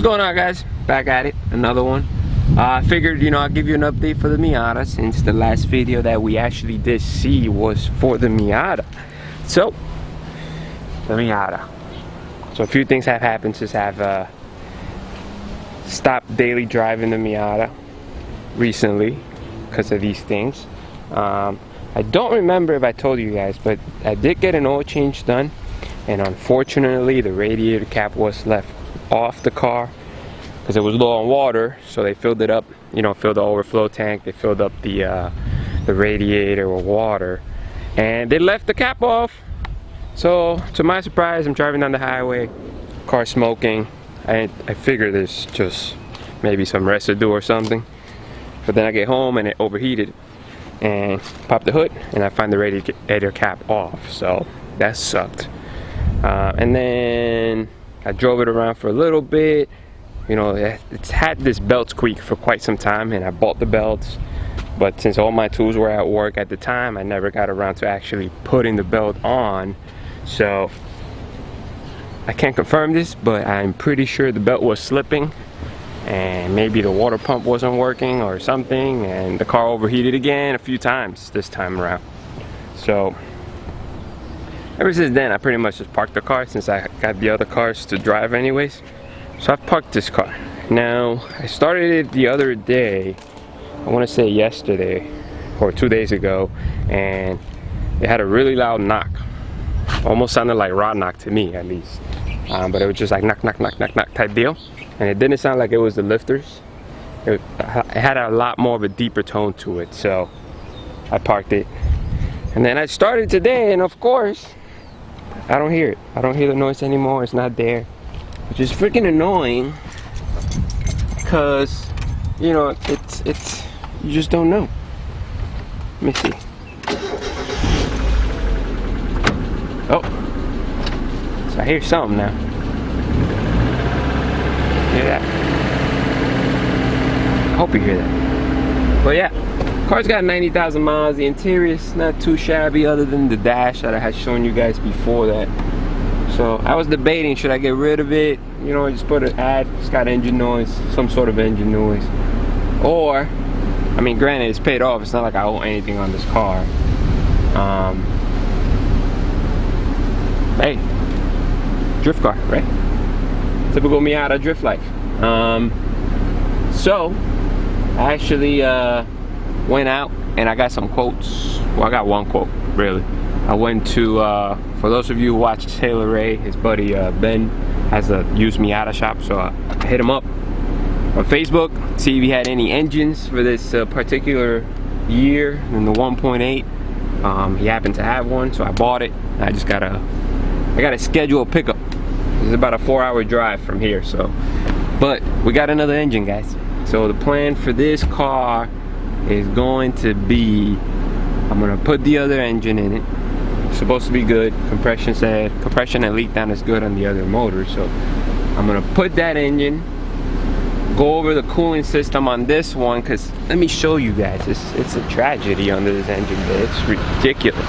going on, guys? Back at it, another one. I figured, I'll give you an update for the Miata, since the last video that we actually did see was for the Miata. So, the Miata. So a few things have happened since I've stopped daily driving the Miata recently because of these things. I don't remember if I told you guys, but I did get an oil change done, and unfortunately the radiator cap was left off the car because it was low on water, so they filled it up, filled the overflow tank, they filled up the radiator with water, and they left the cap off. So to my surprise, I'm driving down the highway, car smoking. I figured there's just maybe some residue or something, but then I get home and it overheated and pop the hood and I find the radiator cap off, so that sucked. And then I drove it around for a little bit. It's had this belt squeak for quite some time, and I bought the belts, but since all my tools were at work at the time, I never got around to actually putting the belt on. So I can't confirm this, but I'm pretty sure the belt was slipping, and maybe the water pump wasn't working or something, and the car overheated again a few times this time around. So ever since then, I pretty much just parked the car, since I got the other cars to drive anyways. So I've parked this car. Now, I started it the other day, I want to say yesterday or 2 days ago, and it had a really loud knock. Almost sounded like rod knock to me, at least. But it was just like knock, knock, knock, knock, knock type deal. And it didn't sound like it was the lifters. It had a lot more of a deeper tone to it, so I parked it. And then I started today, and of course, I don't hear it. I don't hear the noise anymore. It's not there, which is freaking annoying, because it's you just don't know. Let me see. Oh, so I hear something now. Hear that? I hope you hear that. But yeah, car's got 90,000 miles. The interior's not too shabby, other than the dash that I had shown you guys before that. So I was debating, should I get rid of it? Just put an ad. It's got engine noise, some sort of engine noise. Or, I mean, granted, it's paid off. It's not like I owe anything on this car. Hey, drift car, right? Typical Miata drift life. So I actually went out and I got some quotes. Well, I got one quote, really. I went to, for those of you who watch Taylor Ray, his buddy Ben has a used Miata shop, so I hit him up on Facebook, see if he had any engines for this particular year in the 1.8. He happened to have one, so I bought it. I just gotta schedule a pickup. It's about a 4-hour drive from here, so. But we got another engine, guys. So the plan for this car is going to be, I'm gonna put the other engine in it. It's supposed to be good. Compression and leak down is good on the other motor, so I'm gonna put that engine, go over the cooling system on this one, because let me show you guys, it's a tragedy under this engine bay. It's ridiculous.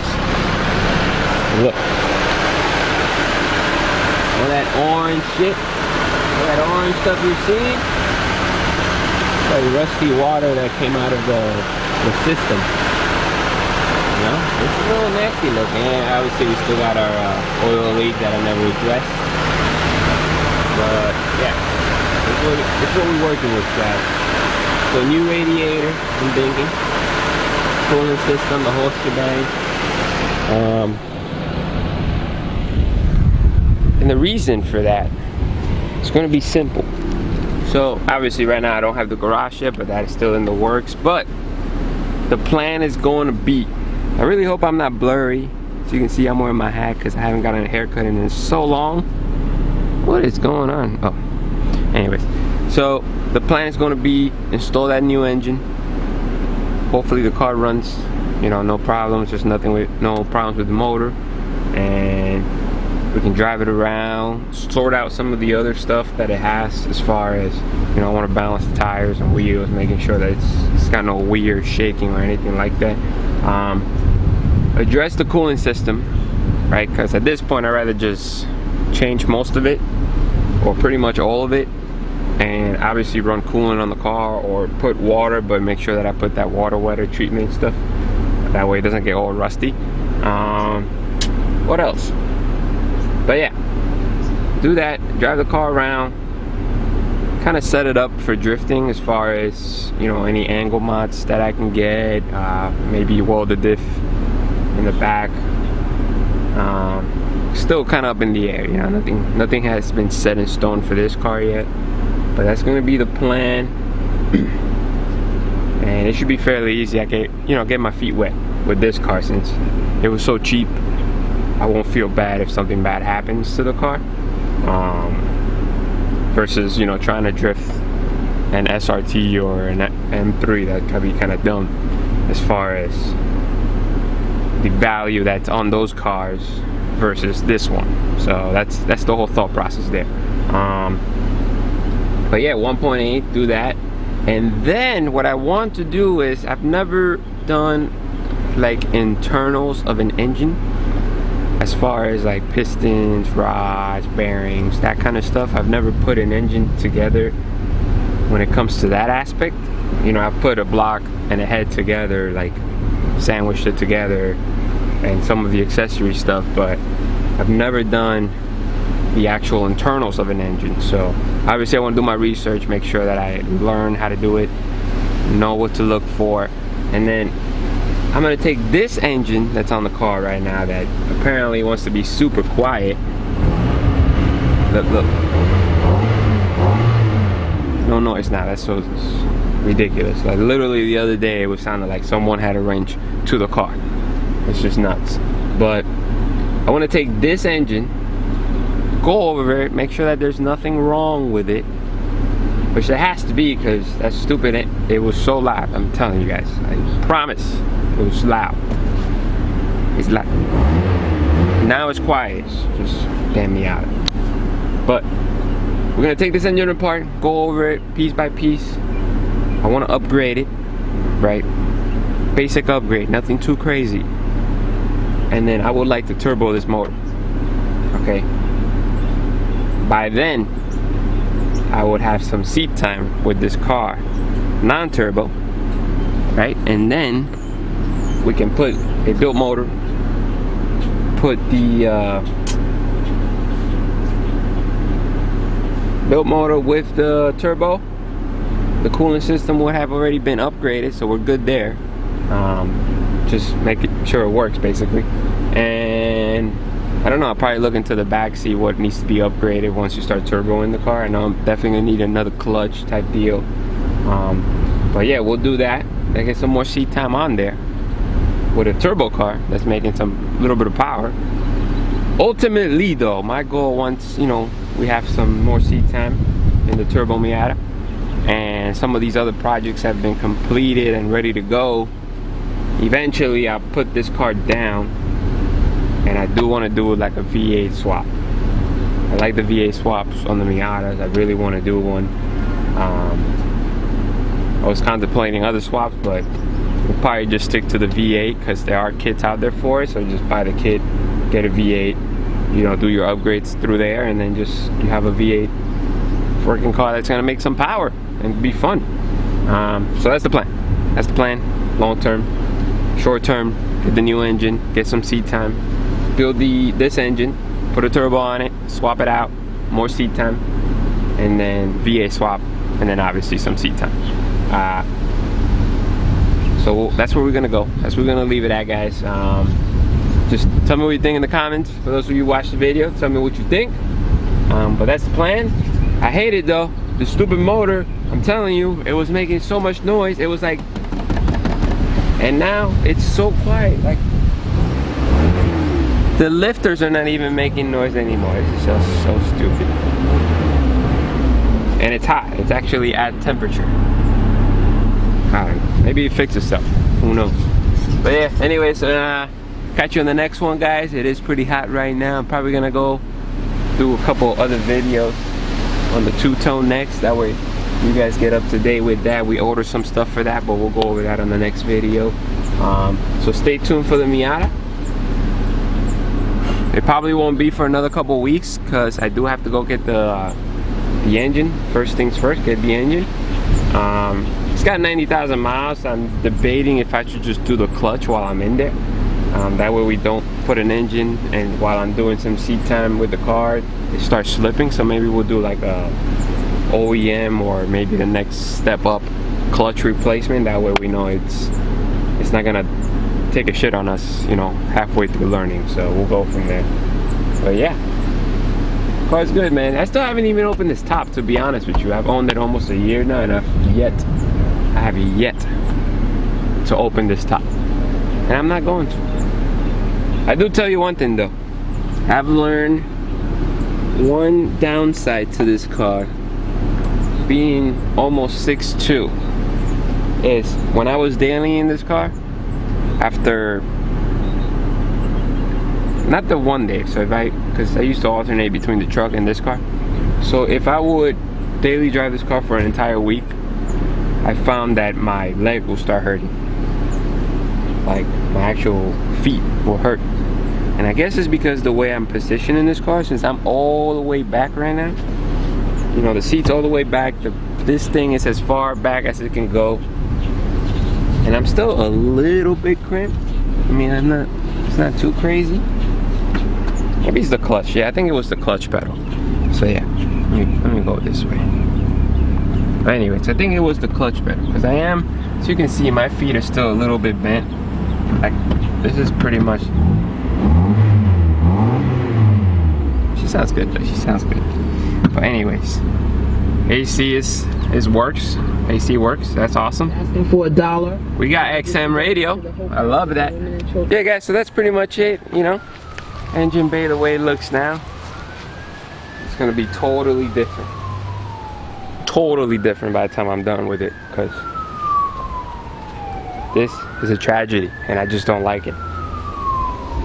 Look, all that orange shit, all that orange stuff you're seeing, like rusty water that came out of the system. It's a little nasty looking. And obviously we still got our oil leak that I never addressed. But yeah, it's what we're working with, guys. So new radiator, I'm thinking. Cooling system, the whole shebang. And the reason for that, it's going to be simple. So obviously right now I don't have the garage yet, but that is still in the works. But the plan is going to be, I really hope I'm not blurry. So you can see I'm wearing my hat because I haven't gotten a haircut in so long. What is going on? Oh, anyways. So the plan is going to be install that new engine. Hopefully the car runs, no problems. There's no problems with the motor, and we can drive it around, sort out some of the other stuff that it has, as far as, I want to balance the tires and wheels, making sure that it's got no weird shaking or anything like that. Address the cooling system, right? Because at this point I'd rather just change most of it, or pretty much all of it, and obviously run coolant on the car or put water, but make sure that I put that water wetter treatment stuff. That way it doesn't get all rusty. What else? But yeah, do that, drive the car around, kind of set it up for drifting as far as, you know, any angle mods that I can get. Maybe weld the diff in the back. Still kind of up in the air, you know, nothing has been set in stone for this car yet, but that's going to be the plan. And it should be fairly easy. I can, you know, get my feet wet with this car since it was so cheap. I won't feel bad if something bad happens to the car, versus, you know, trying to drift an SRT or an M3. That could be kind of dumb as far as the value that's on those cars versus this one. So that's the whole thought process there. But yeah, 1.8, do that. And then what I want to do is, I've never done like internals of an engine, as far as like pistons, rods, bearings, that kind of stuff. I've never put an engine together when it comes to that aspect. You know, I've put a block and a head together, like sandwiched it together, and some of the accessory stuff, but I've never done the actual internals of an engine. So obviously I want to do my research, make sure that I learn how to do it, know what to look for, and then I'm going to take this engine that's on the car right now that apparently wants to be super quiet. Look. No, it's not. That's so ridiculous. Like literally the other day it was sounding like someone had a wrench to the car. It's just nuts. But I want to take this engine, go over it, make sure that there's nothing wrong with it, which there has to be, because that's stupid. It was so loud. I'm telling you guys, I promise it was loud. It's loud. Now it's quiet. It's just damn Miata. But we're gonna take this engine apart, go over it piece by piece. I want to upgrade it, right? Basic upgrade, nothing too crazy. And then I would like to turbo this motor. Okay. By then, I would have some seat time with this car, non-turbo, right? And then we can put a built motor, put the built motor with the turbo. The cooling system would have already been upgraded, so we're good there. Just making sure it works, basically. And I don't know, I'll probably look into the back, see what needs to be upgraded once you start turboing the car. I know I'm definitely gonna need another clutch type deal. But yeah, we'll do that. I get some more seat time on there with a turbo car that's making some little bit of power. Ultimately though, my goal, once, you know, we have some more seat time in the turbo Miata and some of these other projects have been completed and ready to go, eventually I'll put this car down, and I do want to do like a V8 swap. I like the V8 swaps on the Miatas. I really want to do one. I was contemplating other swaps, but we'll probably just stick to the V8 because there are kits out there for it. So just buy the kit, get a V8, you know, do your upgrades through there, and then just you have a V8 working car that's gonna make some power and be fun. So that's the plan. That's the plan. Long term, short term, get the new engine, get some seat time, build this engine, put a turbo on it, swap it out, more seat time, and then V8 swap, and then obviously some seat time. So that's where we're gonna go. That's where we're gonna leave it at, guys. Just tell me what you think in the comments. For those of you who watched the video, tell me what you think. But that's the plan. I hate it though. The stupid motor, I'm telling you, it was making so much noise. It was like, and now it's so quiet. Like the lifters are not even making noise anymore. It's just so stupid. And it's hot. It's actually at temperature. I don't know. Maybe it fixes itself. Who knows? But yeah, anyways, catch you on the next one, guys. It is pretty hot right now. I'm probably gonna go do a couple other videos on the two-tone next. That way you guys get up to date with that. We ordered some stuff for that, but we'll go over that on the next video. So stay tuned for the Miata. It probably won't be for another couple weeks because I do have to go get the the engine. First things first, get the engine. It's got 90,000 miles. I'm debating if I should just do the clutch while I'm in there. That way we don't put an engine and while I'm doing some seat time with the car, it starts slipping. So maybe we'll do like a OEM or maybe the next step up clutch replacement. That way we know it's not gonna take a shit on us, you know, halfway through learning. So we'll go from there. But yeah, car's good, man. I still haven't even opened this top, to be honest with you. I've owned it almost a year now, and I have yet to open this top, and I'm not going to. I do tell you one thing though. I've learned one downside to this car, being almost 6'2", is when I was daily in this car, after, not the one day, so because I used to alternate between the truck and this car. So if I would daily drive this car for an entire week, I found that my leg will start hurting. Like my actual feet will hurt. And I guess it's because the way I'm positioned in this car, since I'm all the way back right now. You know, the seat's all the way back. This thing is as far back as it can go. And I'm still a little bit cramped. I mean, it's not too crazy. Maybe it's the clutch. Yeah, I think it was the clutch pedal. So yeah, let me go this way. But anyways, I think it was the clutch pedal. Because I am, as you can see, my feet are still a little bit bent. Like, this is pretty much... She sounds good though, she sounds good. But anyways, AC works. AC works, that's awesome. Asking for $1. We got XM radio. I love that. Yeah guys, so that's pretty much it, you know. Engine bay the way it looks now. It's gonna be totally different. Totally different by the time I'm done with it, because this is a tragedy and I just don't like it.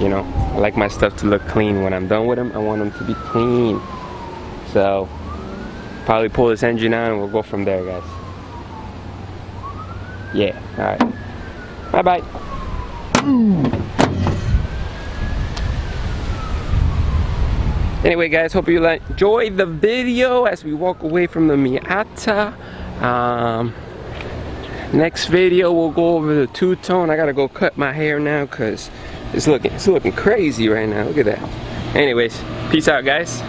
You know, I like my stuff to look clean when I'm done with them. I want them to be clean. So, probably pull this engine out and we'll go from there, guys. Yeah, alright. Bye-bye. Anyway, guys, hope you enjoyed the video as we walk away from the Miata. Next video, we'll go over the two-tone. I gotta go cut my hair now because it's looking crazy right now. Look at that. Anyways, peace out, guys.